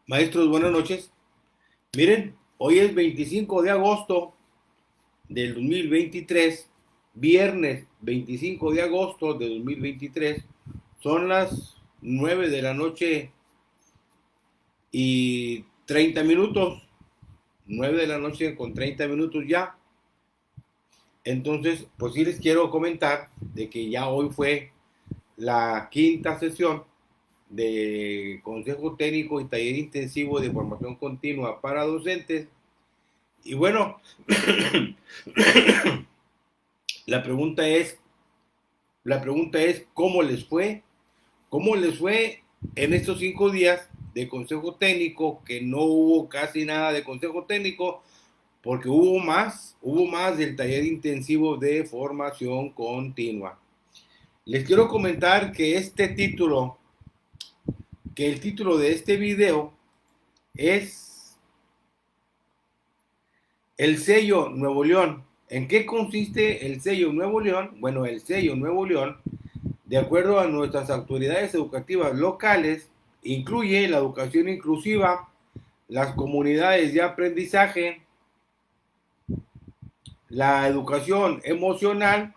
Maestros, buenas noches. Miren, hoy es 25 de agosto del 2023, viernes 25 de agosto de 2023, son las 9 de la noche y 30 minutos, 9 de la noche con 30 minutos ya. Entonces, pues sí les quiero comentar de que ya hoy fue la quinta sesión de Consejo Técnico y Taller Intensivo de Formación Continua para Docentes. Y bueno, la pregunta es, ¿cómo les fue? ¿Cómo les fue en estos 5 días de Consejo Técnico? Que no hubo casi nada de Consejo Técnico, porque hubo más del taller intensivo de formación continua. Les quiero comentar que el título de este video es el sello Nuevo León. ¿En qué consiste el sello Nuevo León? Bueno, el sello Nuevo León, de acuerdo a nuestras autoridades educativas locales, incluye la educación inclusiva, las comunidades de aprendizaje, la educación emocional,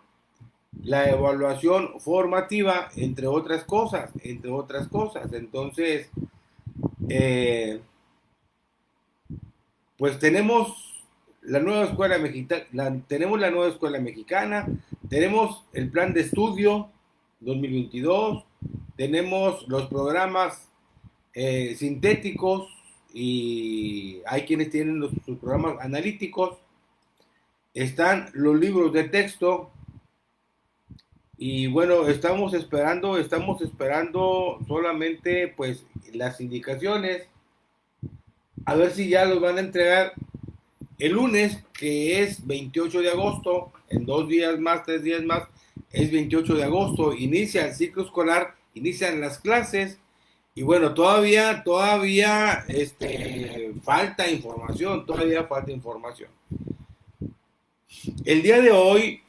la evaluación formativa, entre otras cosas. Entonces, eh, pues tenemos la nueva escuela mexicana, tenemos el plan de estudio 2022, tenemos los programas sintéticos, y hay quienes tienen sus programas analíticos, están los libros de texto. Y bueno, estamos esperando solamente pues las indicaciones, a ver si ya los van a entregar el lunes, que es 28 de agosto, en 2 días más, 3 días más, es 28 de agosto, inicia el ciclo escolar, inician las clases. Y bueno, todavía todavía falta información. El día de hoy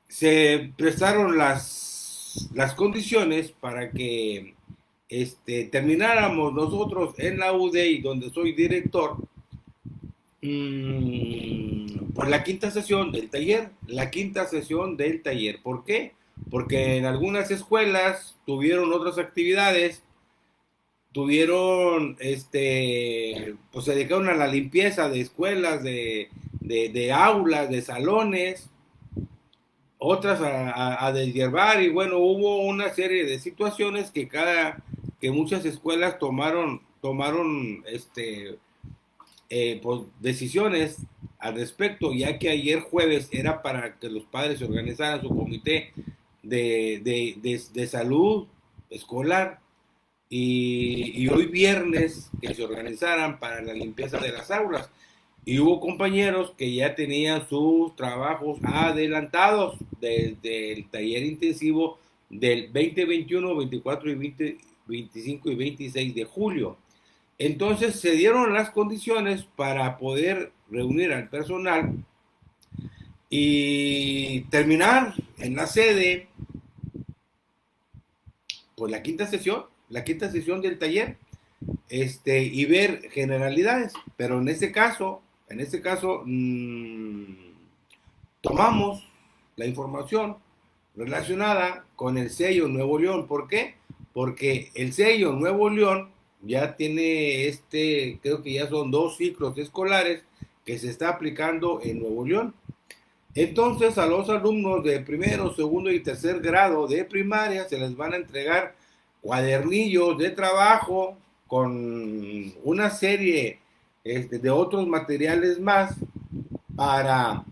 se prestaron las condiciones para que termináramos nosotros en la UDEI, donde soy director, por la quinta sesión del taller. ¿Por qué? Porque en algunas escuelas tuvieron otras actividades, pues se dedicaron a la limpieza de escuelas, de aulas, de salones, otras a deshiervar. Y bueno, hubo una serie de situaciones que muchas escuelas tomaron pues, decisiones al respecto, ya que ayer jueves era para que los padres se organizaran su comité de salud escolar, y hoy viernes que se organizaran para la limpieza de las aulas. Y hubo compañeros que ya tenían sus trabajos adelantados desde el taller intensivo del 2021, 24 y 20, 25 y 26 de julio. Entonces se dieron las condiciones para poder reunir al personal y terminar en la sede pues la quinta sesión del taller, y ver generalidades. Pero en este caso, tomamos la información relacionada con el sello Nuevo León. ¿Por qué? Porque el sello Nuevo León ya tiene creo que ya son 2 ciclos escolares que se está aplicando en Nuevo León. Entonces, a los alumnos de primero, segundo y tercer grado de primaria se les van a entregar cuadernillos de trabajo con una serie de otros materiales más para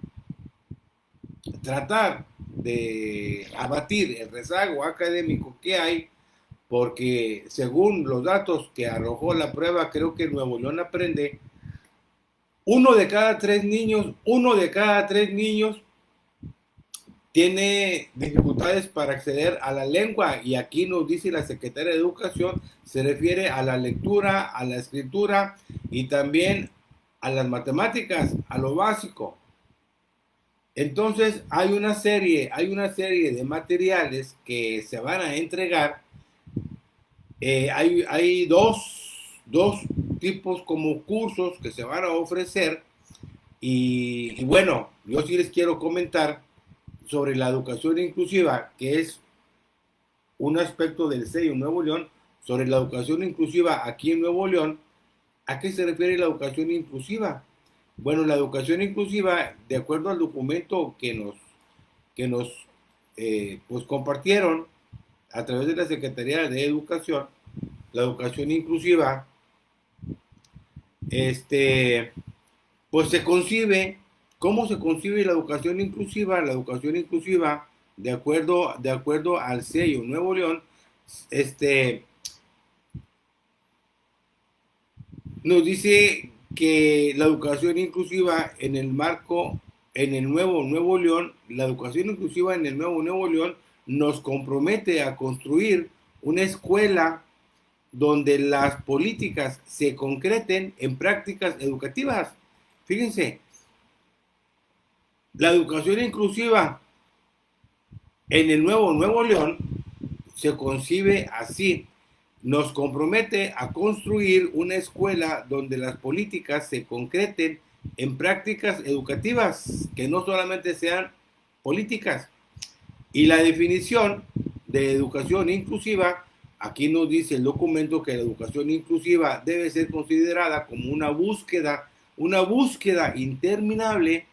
tratar de abatir el rezago académico que hay, porque según los datos que arrojó la prueba, creo que Nuevo León Aprende, uno de cada tres niños tiene dificultades para acceder a la lengua, y aquí nos dice la Secretaría de Educación, se refiere a la lectura, a la escritura y también a las matemáticas, a lo básico. Entonces hay una serie de materiales que se van a entregar. Hay dos tipos como cursos que se van a ofrecer, y bueno, yo sí les quiero comentar sobre la educación inclusiva, que es un aspecto del CEIO Nuevo León. Sobre la educación inclusiva aquí en Nuevo León, ¿a qué se refiere la educación inclusiva? Bueno, la educación inclusiva, de acuerdo al documento que nos pues compartieron a través de la Secretaría de Educación, la educación inclusiva, pues se concibe. ¿Cómo se concibe la educación inclusiva? La educación inclusiva, de acuerdo al CEIO Nuevo León, nos dice que la educación inclusiva en el marco, en el Nuevo León, la educación inclusiva en el Nuevo León nos compromete a construir una escuela donde las políticas se concreten en prácticas educativas. Fíjense, la educación inclusiva en el Nuevo León se concibe así: nos compromete a construir una escuela donde las políticas se concreten en prácticas educativas, que no solamente sean políticas. Y la definición de educación inclusiva, aquí nos dice el documento que la educación inclusiva debe ser considerada como una búsqueda interminable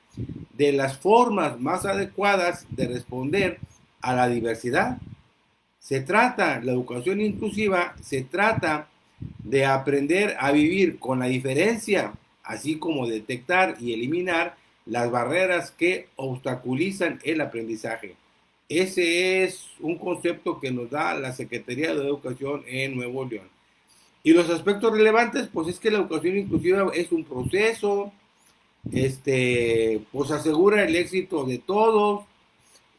de las formas más adecuadas de responder a la diversidad. La educación inclusiva se trata de aprender a vivir con la diferencia, así como detectar y eliminar las barreras que obstaculizan el aprendizaje. Ese es un concepto que nos da la Secretaría de Educación en Nuevo León. Y los aspectos relevantes, pues es que la educación inclusiva es un proceso, pues asegura el éxito de todos,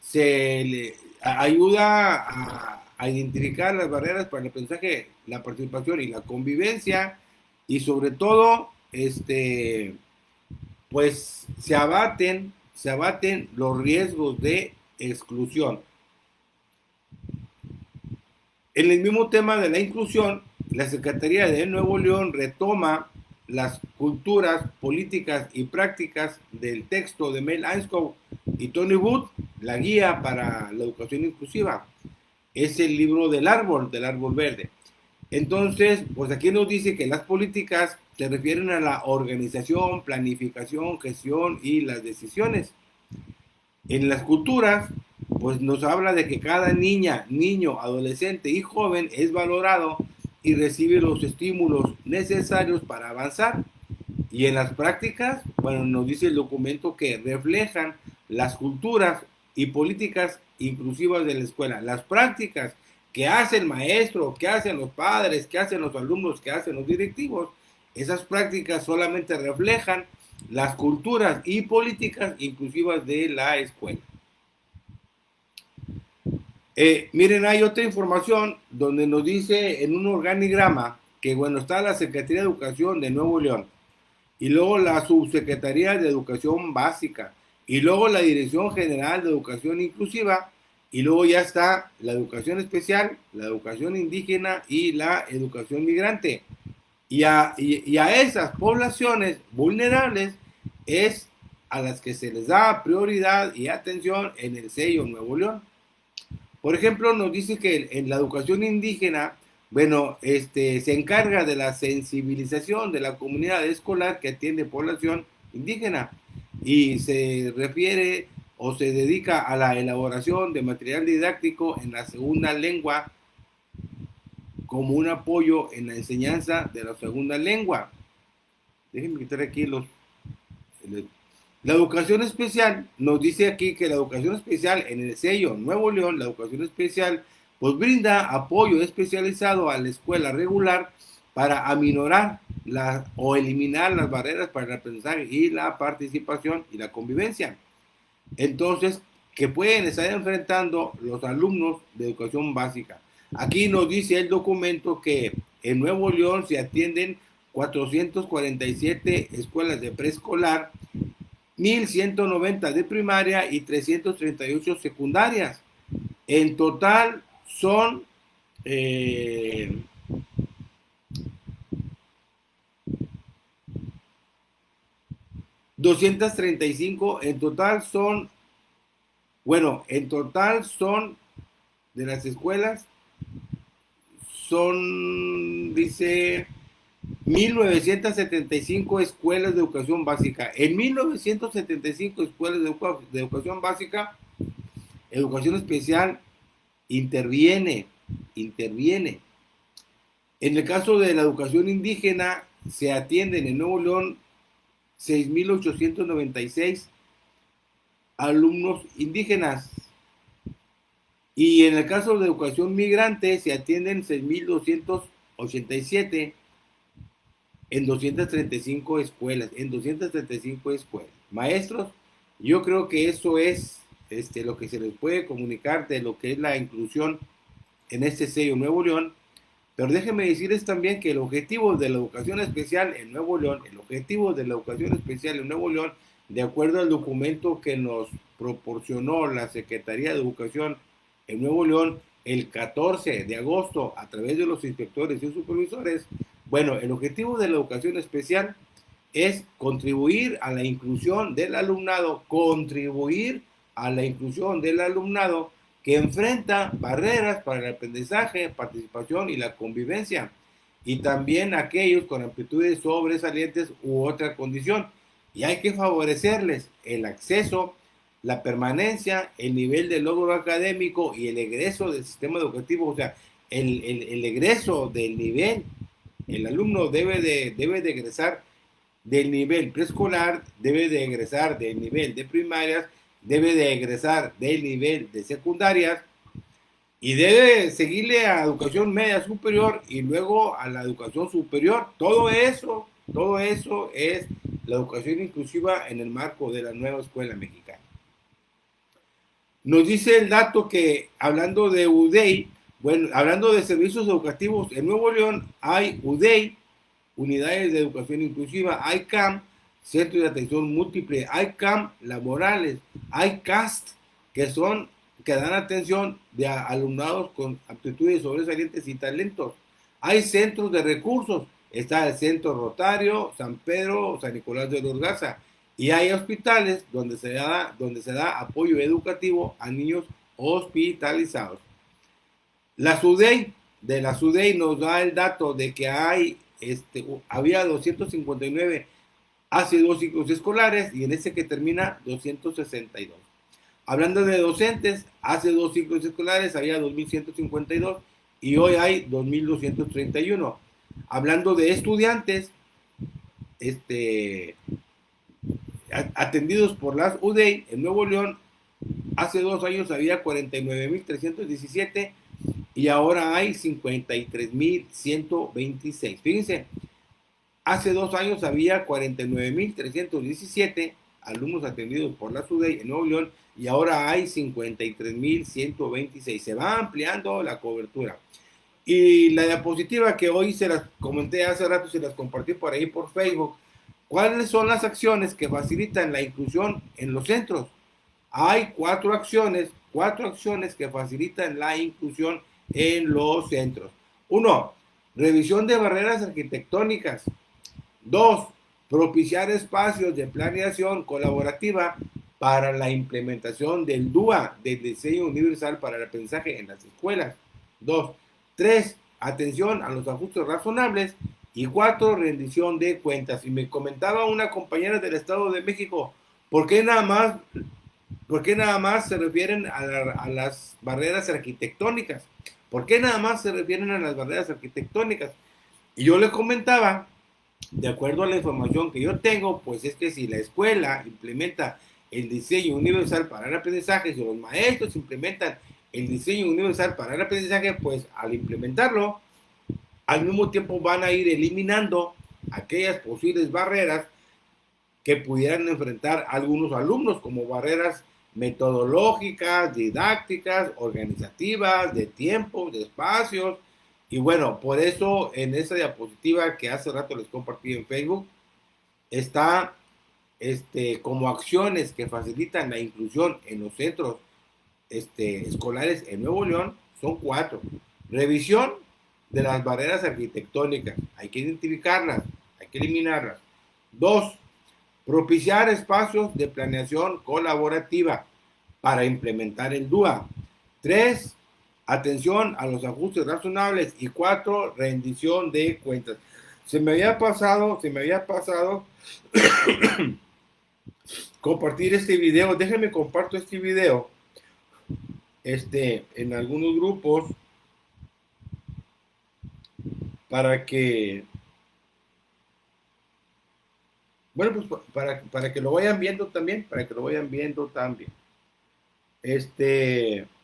se le ayuda a identificar las barreras para el aprendizaje, la participación y la convivencia, y sobre todo, pues se abaten los riesgos de exclusión. En el mismo tema de la inclusión, la Secretaría de Nuevo León retoma las culturas, políticas y prácticas del texto de Mel Einskov y Tony Wood, la guía para la educación inclusiva. Es el libro del árbol verde. Entonces, pues aquí nos dice que las políticas se refieren a la organización, planificación, gestión y las decisiones. En las culturas, pues nos habla de que cada niña, niño, adolescente y joven es valorado y recibe los estímulos necesarios para avanzar. Y en las prácticas, bueno, nos dice el documento que reflejan las culturas y políticas inclusivas de la escuela. Las prácticas que hace el maestro, que hacen los padres, que hacen los alumnos, que hacen los directivos, esas prácticas solamente reflejan las culturas y políticas inclusivas de la escuela. Miren, hay otra información donde nos dice en un organigrama que, bueno, está la Secretaría de Educación de Nuevo León, y luego la Subsecretaría de Educación Básica, y luego la Dirección General de Educación Inclusiva, y luego ya está la educación especial, la educación indígena y la educación migrante. Y a esas poblaciones vulnerables es a las que se les da prioridad y atención en el CEIO Nuevo León. Por ejemplo, nos dice que en la educación indígena, bueno, se encarga de la sensibilización de la comunidad escolar que atiende población indígena, y se refiere o se dedica a la elaboración de material didáctico en la segunda lengua como un apoyo en la enseñanza de la segunda lengua. Déjenme quitar aquí la educación especial. Nos dice aquí que la educación especial en el sello Nuevo León, la educación especial, pues brinda apoyo especializado a la escuela regular para aminorar o eliminar las barreras para el aprendizaje y la participación y la convivencia. Entonces, que pueden estar enfrentando los alumnos de educación básica. Aquí nos dice el documento que en Nuevo León se atienden 447 escuelas de preescolar, 1,190 de primaria y 338 secundarias. En total son 235, en total son, bueno, en total son de las escuelas, son, dice, 1,975 escuelas de educación básica. En 1,975 escuelas de educación básica, educación especial interviene. En el caso de la educación indígena, se atienden en Nuevo León 6,896 alumnos indígenas. Y en el caso de educación migrante, se atienden 6,287 en 235 escuelas. Maestros, yo creo que eso es lo que se les puede comunicar de lo que es la inclusión en este sello Nuevo León. Pero déjenme decirles también que el objetivo de la educación especial en Nuevo León, de acuerdo al documento que nos proporcionó la Secretaría de Educación en Nuevo León el 14 de agosto a través de los inspectores y supervisores, bueno, el objetivo de la educación especial es contribuir a la inclusión del alumnado, que enfrenta barreras para el aprendizaje, participación y la convivencia, y también aquellos con aptitudes sobresalientes u otra condición. Y hay que favorecerles el acceso, la permanencia, el nivel de logro académico y el egreso del sistema educativo, o sea, el egreso del nivel. El alumno debe de egresar del nivel preescolar, debe de egresar del nivel de primarias, debe de egresar del nivel de secundarias y debe seguirle a educación media superior y luego a la educación superior. Todo eso es la educación inclusiva en el marco de la nueva escuela mexicana. Nos dice el dato que, hablando de UDEI, bueno, hablando de servicios educativos, en Nuevo León hay UDEI, unidades de educación inclusiva, hay CAM, centros de atención múltiple, hay CAM laborales, hay CAST, que dan atención de alumnados con aptitudes sobresalientes y talentos. Hay centros de recursos, está el Centro Rotario, San Pedro, San Nicolás de los Garza, y hay hospitales donde se da apoyo educativo a niños hospitalizados. De la SUDEI nos da el dato de que había 259 hace 2 ciclos escolares y en ese que termina 262. Hablando de docentes, hace 2 ciclos escolares había 2,152 y hoy hay 2,231. Hablando de estudiantes atendidos por las UDEI en Nuevo León, hace 2 años había 49,317 y ahora hay 53,126. Fíjense, hace 2 años había 49,317 alumnos atendidos por la SUDEI en Nuevo León y ahora hay 53,126. Se va ampliando la cobertura. Y la diapositiva que hoy se las comenté hace rato, se las compartí por ahí por Facebook. ¿Cuáles son las acciones que facilitan la inclusión en los centros? Hay 4 acciones que facilitan la inclusión en los centros. 1. Revisión de barreras arquitectónicas. 2. Propiciar espacios de planeación colaborativa para la implementación del DUA, del Diseño Universal para el Aprendizaje en las escuelas. 2. 3. Atención a los ajustes razonables. Y 4. Rendición de cuentas. Y me comentaba una compañera del Estado de México, ¿por qué nada más se refieren a las barreras arquitectónicas? ¿Por qué nada más se refieren a las barreras arquitectónicas? Y yo le comentaba, de acuerdo a la información que yo tengo, pues es que si la escuela implementa el diseño universal para el aprendizaje, si los maestros implementan el diseño universal para el aprendizaje, pues al implementarlo, al mismo tiempo van a ir eliminando aquellas posibles barreras que pudieran enfrentar algunos alumnos, como barreras metodológicas, didácticas, organizativas, de tiempo, de espacios. Y bueno, por eso en esa diapositiva que hace rato les compartí en Facebook, está como acciones que facilitan la inclusión en los centros escolares en Nuevo León, son 4. Revisión de las barreras arquitectónicas, hay que identificarlas, hay que eliminarlas. 2. Propiciar espacios de planeación colaborativa para implementar el DUA. 3. Atención a los ajustes razonables. Y 4. Rendición de cuentas. Se me había pasado compartir este video. Déjenme comparto este video en algunos grupos para que, bueno, pues para que lo vayan viendo también,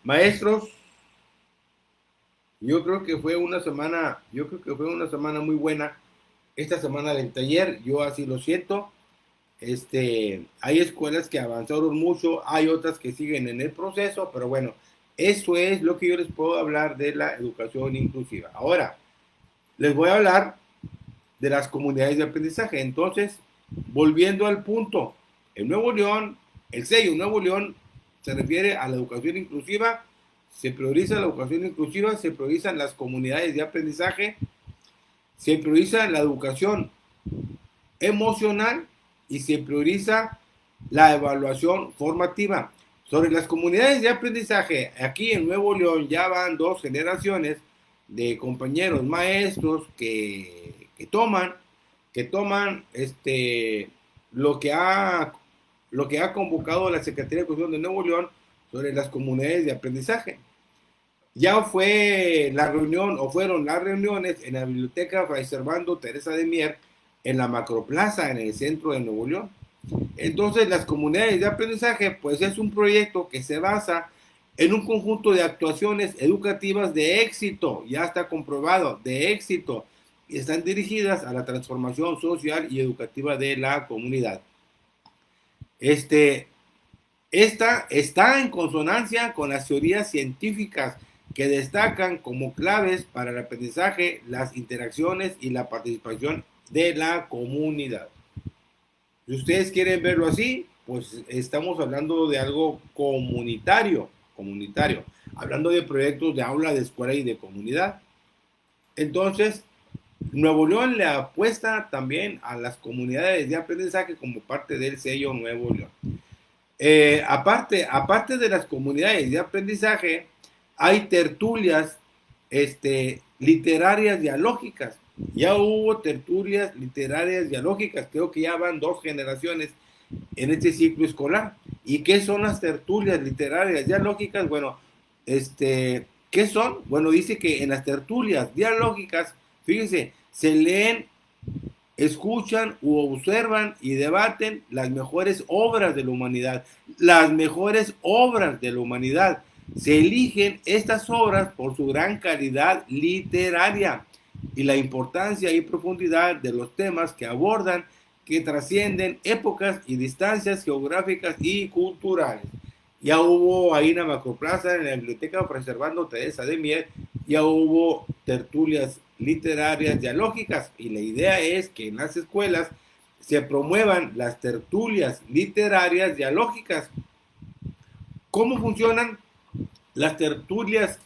maestros, yo creo que fue una semana muy buena esta semana del taller, yo así lo siento. Hay escuelas que avanzaron mucho, hay otras que siguen en el proceso, pero bueno, eso es lo que yo les puedo hablar de la educación inclusiva. Ahora, les voy a hablar de las comunidades de aprendizaje. Entonces, volviendo al punto, en Nuevo León, el sello Nuevo León se refiere a la educación inclusiva, se prioriza la educación inclusiva, se priorizan las comunidades de aprendizaje, se prioriza la educación emocional y se prioriza la evaluación formativa. Sobre las comunidades de aprendizaje, aquí en Nuevo León ya van 2 generaciones de compañeros maestros que toman lo que ha convocado la Secretaría de Educación de Nuevo León sobre las comunidades de aprendizaje. Ya fue la reunión, o fueron las reuniones en la biblioteca Fray Servando Teresa de Mier, en la Macroplaza, en el centro de Nuevo León. Entonces, las comunidades de aprendizaje, pues es un proyecto que se basa en un conjunto de actuaciones educativas de éxito, ya está comprobado, de éxito, y están dirigidas a la transformación social y educativa de la comunidad. Esta está en consonancia con las teorías científicas que destacan como claves para el aprendizaje las interacciones y la participación de la comunidad. Si ustedes quieren verlo así, pues estamos hablando de algo comunitario, hablando de proyectos de aula, de escuela y de comunidad. Entonces, Nuevo León le apuesta también a las comunidades de aprendizaje como parte del sello Nuevo León. Aparte de las comunidades de aprendizaje, hay tertulias literarias dialógicas. Ya hubo tertulias literarias dialógicas, creo que ya van 2 generaciones en este ciclo escolar. ¿Y qué son las tertulias literarias dialógicas? Bueno, ¿qué son? Bueno, dice que en las tertulias dialógicas, fíjense, se leen, escuchan u observan y debaten las mejores obras de la humanidad. Las mejores obras de la humanidad. Se eligen estas obras por su gran calidad literaria y la importancia y profundidad de los temas que abordan, que trascienden épocas y distancias geográficas y culturales. Ya hubo ahí en la Macroplaza, en la biblioteca Fray Servando Teresa de Mier, ya hubo tertulias literarias dialógicas, y la idea es que en las escuelas se promuevan las tertulias literarias dialógicas. ¿Cómo funcionan las tertulias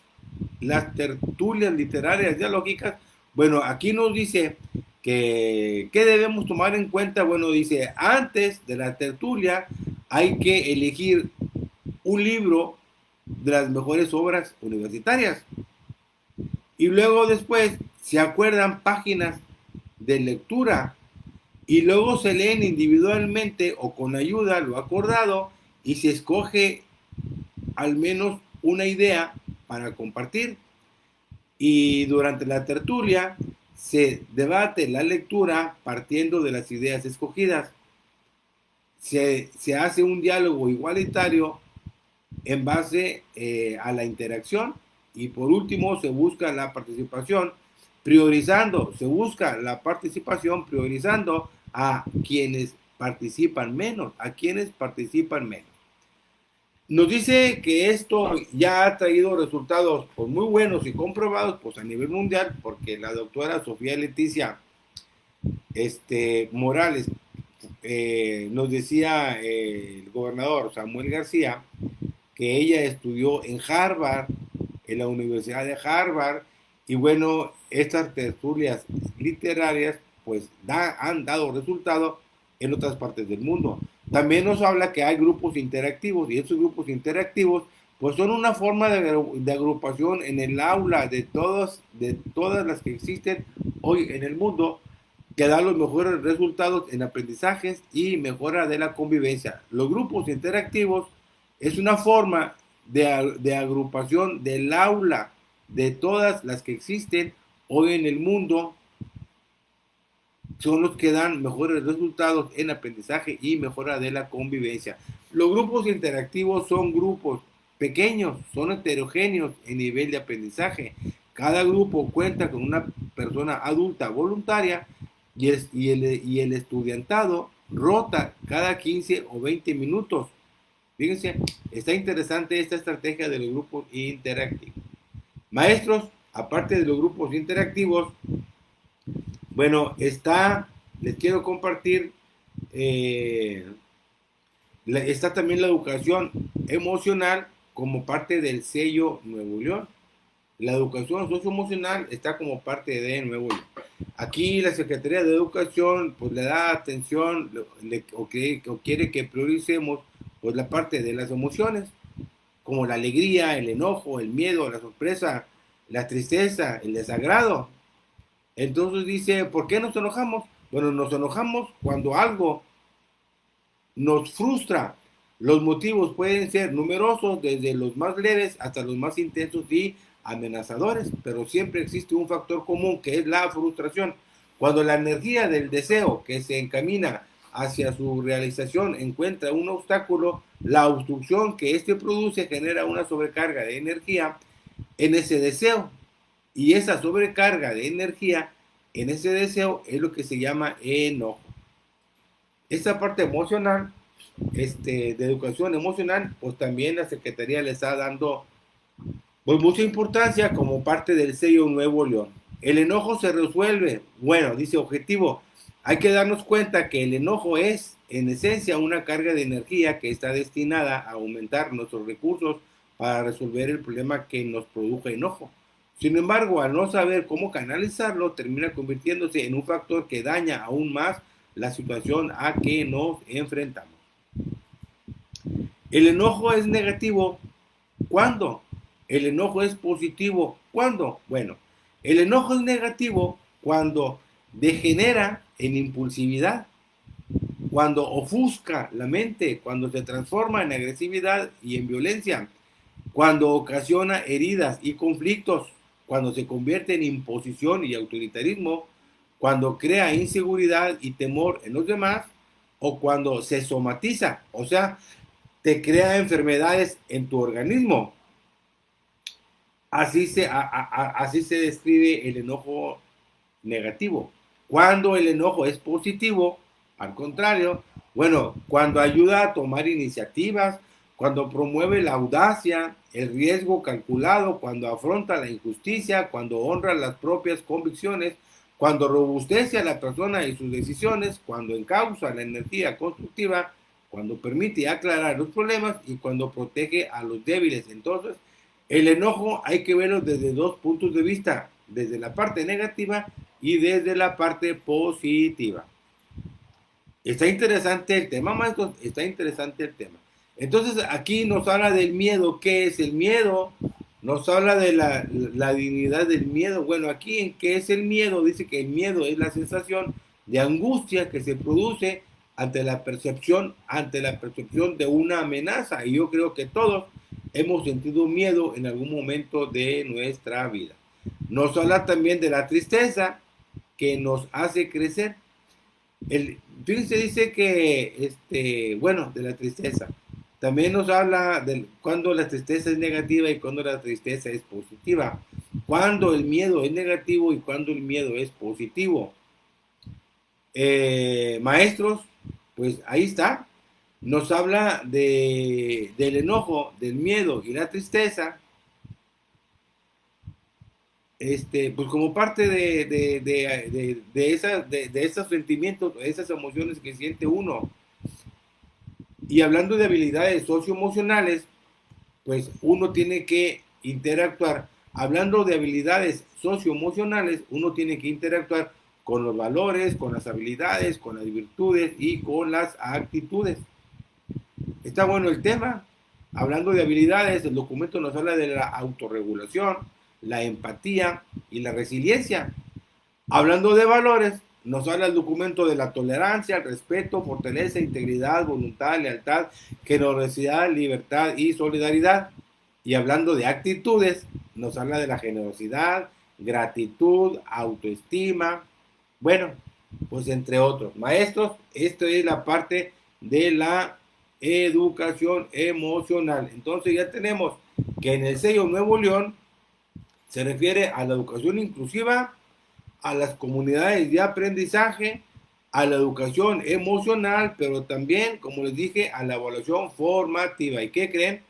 literarias dialógicas? Bueno, aquí nos dice que ¿qué debemos tomar en cuenta? Bueno, dice, antes de la tertulia hay que elegir un libro de las mejores obras universitarias. Y luego después se acuerdan páginas de lectura y luego se leen individualmente o con ayuda lo acordado y se escoge al menos una idea para compartir. Y durante la tertulia se debate la lectura partiendo de las ideas escogidas. Se hace un diálogo igualitario en base a la interacción y por último se busca la participación se busca la participación priorizando a quienes participan menos, Nos dice que esto ya ha traído resultados pues, muy buenos y comprobados pues, a nivel mundial, porque la doctora Sofía Leticia Morales nos decía el gobernador Samuel García que ella estudió en Harvard, en la Universidad de Harvard, y bueno, estas tertulias literarias pues han dado resultado en otras partes del mundo. También nos habla que hay grupos interactivos y esos grupos interactivos pues son una forma de agrupación en el aula de todas las que existen hoy en el mundo que da los mejores resultados en aprendizajes y mejora de la convivencia. Los grupos interactivos es una forma de agrupación del aula de todas las que existen hoy en el mundo, son los que dan mejores resultados en aprendizaje y mejora de la convivencia. Los grupos interactivos son grupos pequeños, son heterogéneos en nivel de aprendizaje. Cada grupo cuenta con una persona adulta voluntaria y el estudiantado rota cada 15 o 20 minutos. Fíjense, está interesante esta estrategia de los grupos interactivos. Maestros, aparte de los grupos interactivos, bueno, les quiero compartir, está también la educación emocional como parte del sello Nuevo León. La educación socioemocional está como parte de Nuevo León. Aquí la Secretaría de Educación pues le da atención o quiere que prioricemos pues la parte de las emociones, como la alegría, el enojo, el miedo, la sorpresa, la tristeza, el desagrado. Entonces dice, ¿por qué nos enojamos? Bueno, nos enojamos cuando algo nos frustra. Los motivos pueden ser numerosos, desde los más leves hasta los más intensos y amenazadores, pero siempre existe un factor común que es la frustración. Cuando la energía del deseo que se encamina hacia su realización encuentra un obstáculo, la obstrucción que éste produce genera una sobrecarga de energía en ese deseo. Y esa sobrecarga de energía en ese deseo es lo que se llama enojo. Esta parte emocional, de educación emocional, pues también la Secretaría le está dando pues mucha importancia como parte del sello Nuevo León. El enojo se resuelve, bueno, dice objetivo, hay que darnos cuenta que el enojo es en esencia una carga de energía que está destinada a aumentar nuestros recursos para resolver el problema que nos produjo enojo. Sin embargo, al no saber cómo canalizarlo, termina convirtiéndose en un factor que daña aún más la situación a que nos enfrentamos. El enojo es negativo. ¿Cuándo? El enojo es positivo. ¿Cuándo? Bueno, el enojo es negativo cuando degenera en impulsividad, cuando ofusca la mente, cuando se transforma en agresividad y en violencia, cuando ocasiona heridas y conflictos, cuando se convierte en imposición y autoritarismo, cuando crea inseguridad y temor en los demás, o cuando se somatiza, o sea, te crea enfermedades en tu organismo. Así se describe el enojo negativo. Cuando el enojo es positivo, al contrario, bueno, cuando ayuda a tomar iniciativas, cuando promueve la audacia, el riesgo calculado, cuando afronta la injusticia, cuando honra las propias convicciones, cuando robustece a la persona y sus decisiones, cuando encausa la energía constructiva, cuando permite aclarar los problemas y cuando protege a los débiles. Entonces, el enojo hay que verlo desde dos puntos de vista, desde la parte negativa y desde la parte positiva. Está interesante el tema, maestros, está interesante el tema. Entonces aquí nos habla del miedo. ¿Qué es el miedo? Nos habla de la dignidad del miedo. Bueno, aquí en qué es el miedo, dice que el miedo es la sensación de angustia que se produce ante la percepción de una amenaza. Y yo creo que todos hemos sentido miedo en algún momento de nuestra vida. Nos habla también de la tristeza que nos hace crecer. Fíjense, dice que, bueno, de la tristeza. También nos habla de cuando la tristeza es negativa y cuando la tristeza es positiva. Cuando el miedo es negativo y cuando el miedo es positivo. Maestros, pues ahí está. Nos habla del enojo, del miedo y la tristeza, pues como parte de esos sentimientos, esas emociones que siente uno. Y hablando de habilidades socioemocionales, pues uno tiene que interactuar. Hablando de habilidades socioemocionales, uno tiene que interactuar con los valores, con las habilidades, con las virtudes y con las actitudes. Está bueno el tema. Hablando de habilidades, el documento nos habla de la autorregulación, la empatía y la resiliencia. Hablando de valores, nos habla el documento de la tolerancia, el respeto, fortaleza, integridad, voluntad, lealtad, generosidad, libertad y solidaridad. Y hablando de actitudes, nos habla de la generosidad, gratitud, autoestima, bueno, pues entre otros. Maestros, esto es la parte de la educación emocional. Entonces ya tenemos que en el sello Nuevo León se refiere a la educación inclusiva, a las comunidades de aprendizaje, a la educación emocional, pero también, como les dije, a la evaluación formativa. ¿Y qué creen?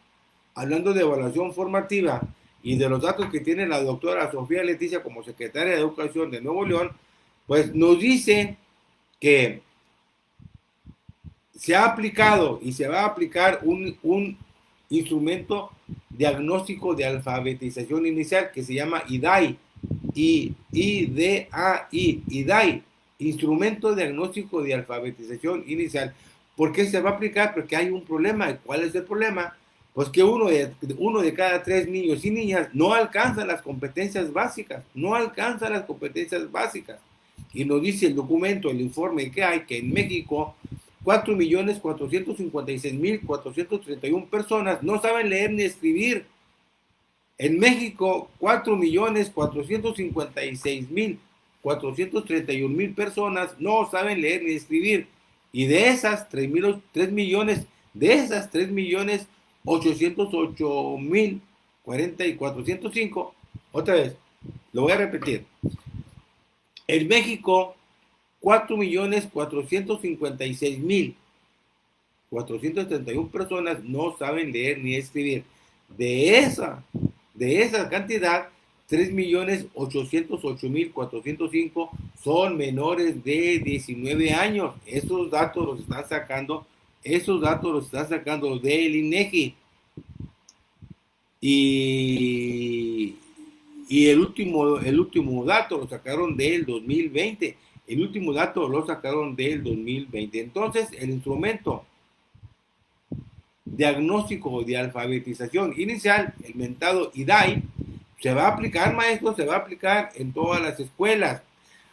Hablando de evaluación formativa y de los datos que tiene la doctora Sofía Leticia como secretaria de Educación de Nuevo León, pues nos dice que se ha aplicado y se va a aplicar un instrumento diagnóstico de alfabetización inicial que se llama IDAI, IDAI, Instrumento Diagnóstico de Alfabetización Inicial. ¿Por qué se va a aplicar? Porque hay un problema. ¿Cuál es el problema? Pues que uno de cada 3 niños y niñas no alcanza las competencias básicas, no alcanza las competencias básicas. Y nos dice el documento, el informe que hay, que en México 4.456.431 personas no saben leer ni escribir. En México, 4.456.431 personas no saben leer ni escribir. Y de esas 3 millones, de esas 3.808.040.405, otra vez, lo voy a repetir. En México, 4.456.431 personas no saben leer ni escribir. De esa cantidad, 3.808.405 son menores de 19 años. Esos datos los están sacando del INEGI. Y el último dato lo sacaron del 2020. El último dato lo sacaron del 2020. Entonces, el instrumento diagnóstico de alfabetización inicial, el mentado IDAI, se va a aplicar, maestros, se va a aplicar en todas las escuelas,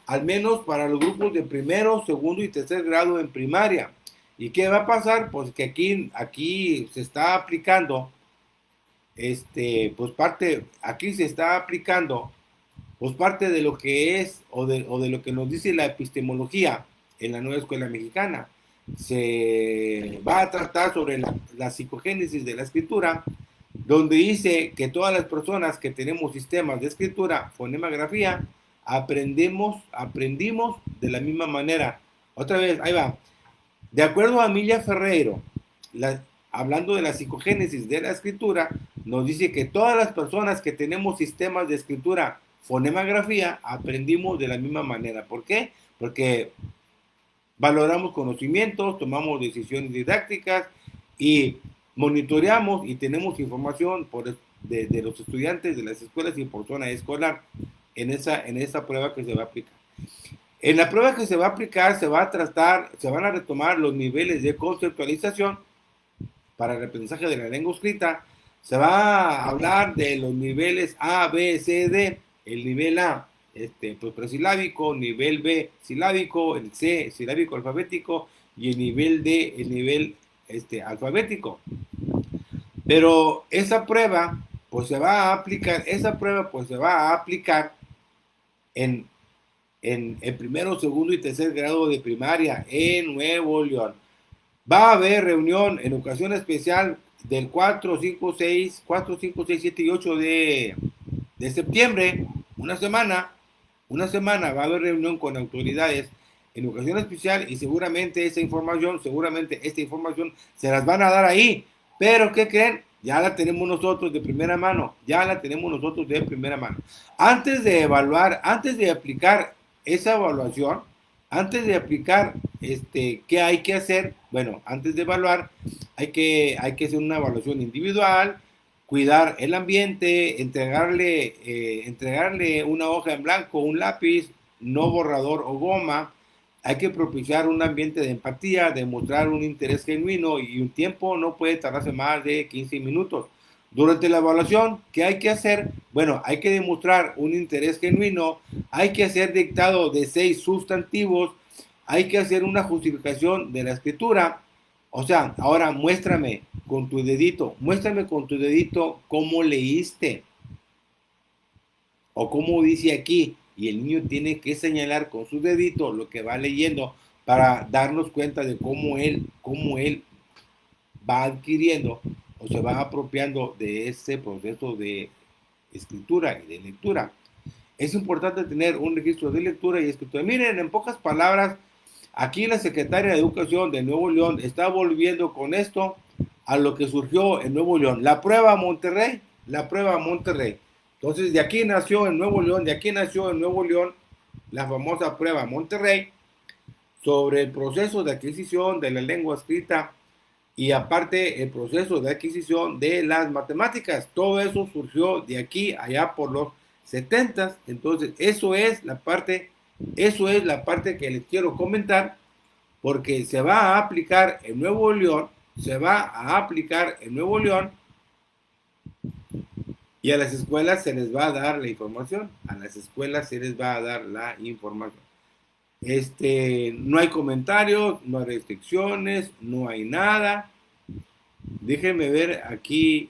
al menos para los grupos de primero, segundo y tercer grado en primaria. ¿Y qué va a pasar? Pues que aquí se está aplicando, aquí se está aplicando, pues parte de lo que es, o de lo que nos dice la epistemología en la nueva escuela mexicana. Se va a tratar sobre la psicogénesis de la escritura, donde dice que todas las personas que tenemos sistemas de escritura, fonemagrafía, aprendimos de la misma manera. Otra vez, ahí va. De acuerdo a Emilia Ferreiro, hablando de la psicogénesis de la escritura, nos dice que todas las personas que tenemos sistemas de escritura, fonemagrafía, aprendimos de la misma manera. ¿Por qué? Porque valoramos conocimientos, tomamos decisiones didácticas y monitoreamos y tenemos información de los estudiantes de las escuelas y por zona escolar en esa prueba que se va a aplicar. En la prueba que se va a aplicar se van a retomar los niveles de conceptualización para el aprendizaje de la lengua escrita. Se va a hablar de los niveles A, B, C, D. El nivel A, pues presilábico, nivel B, silábico, el C, silábico alfabético, y el nivel D, el nivel alfabético. Pero esa prueba, pues se va a aplicar, esa prueba pues se va a aplicar en, en primero, segundo y tercer grado de primaria en Nuevo León. Va a haber reunión en educación especial del 4, 5, 6, 7 y 8 de septiembre, una semana va a haber reunión con autoridades en educación especial y seguramente esta información se las van a dar ahí. Pero ¿qué creen? Ya la tenemos nosotros de primera mano, Antes de evaluar, antes de aplicar esa evaluación, antes de aplicar qué hay que hacer, bueno, antes de evaluar, hay que hacer una evaluación individual, cuidar el ambiente, entregarle una hoja en blanco, un lápiz, no borrador o goma. Hay que propiciar un ambiente de empatía, demostrar un interés genuino y un tiempo no puede tardarse más de 15 minutos. Durante la evaluación, ¿qué hay que hacer? Bueno, hay que demostrar un interés genuino, hay que hacer dictado de 6 sustantivos, hay que hacer una justificación de la escritura. O sea, ahora muéstrame con tu dedito cómo leíste o cómo dice aquí. Y el niño tiene que señalar con su dedito lo que va leyendo para darnos cuenta de cómo él va adquiriendo o se va apropiando de ese proceso de escritura y de lectura. Es importante tener un registro de lectura y escritura. Miren, en pocas palabras, aquí la secretaria de Educación de Nuevo León está volviendo con esto a lo que surgió en Nuevo León. La prueba Monterrey. Entonces, de aquí nació en Nuevo León la famosa prueba Monterrey sobre el proceso de adquisición de la lengua escrita y aparte el proceso de adquisición de las matemáticas. Todo eso surgió de aquí allá por los 70. Entonces, eso es la parte que les quiero comentar, porque se va a aplicar en Nuevo León, y a las escuelas se les va a dar la información, no hay comentarios, no hay restricciones, no hay nada. Déjenme ver aquí,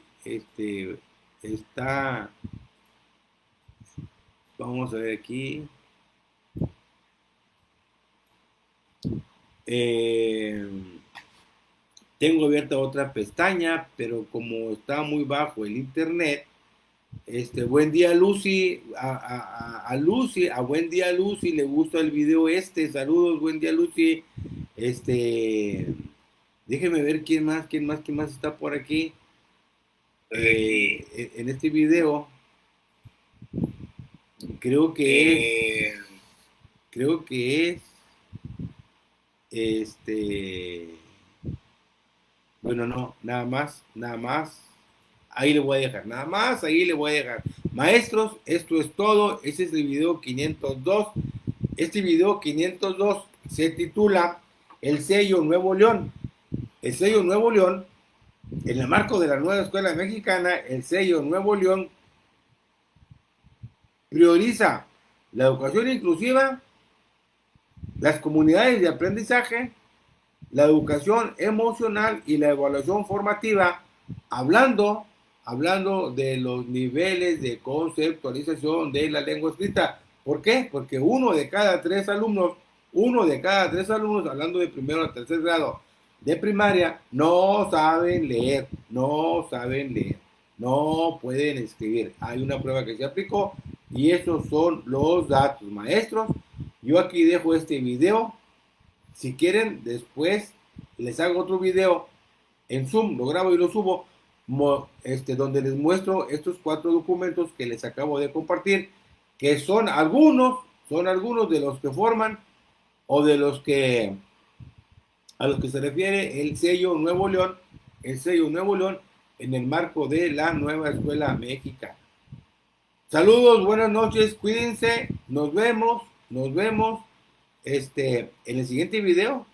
está, vamos a ver aquí. Tengo abierta otra pestaña, pero como está muy bajo el internet, buen día Lucy, buen día Lucy, le gusta el video saludos, buen día Lucy, déjeme ver quién más está por aquí, en este video, creo que es, bueno, no, nada más, ahí le voy a dejar, Maestros, esto es todo, ese es el video 502, este video 502 se titula El sello Nuevo León, en el marco de la nueva escuela mexicana, el sello Nuevo León prioriza la educación inclusiva, las comunidades de aprendizaje, la educación emocional y la evaluación formativa, hablando de los niveles de conceptualización de la lengua escrita. ¿Por qué? Porque uno de cada tres alumnos, hablando de primero a tercer grado de primaria, no saben leer, no pueden escribir. Hay una prueba que se aplicó y esos son los datos. Maestros, yo aquí dejo este video. Si quieren, después les hago otro video en Zoom, lo grabo y lo subo, donde les muestro estos 4 documentos que les acabo de compartir, que son algunos de los que forman o de los que a los que se refiere el sello Nuevo León, en el marco de la nueva escuela mexicana. Saludos, buenas noches, cuídense, nos vemos en el siguiente video.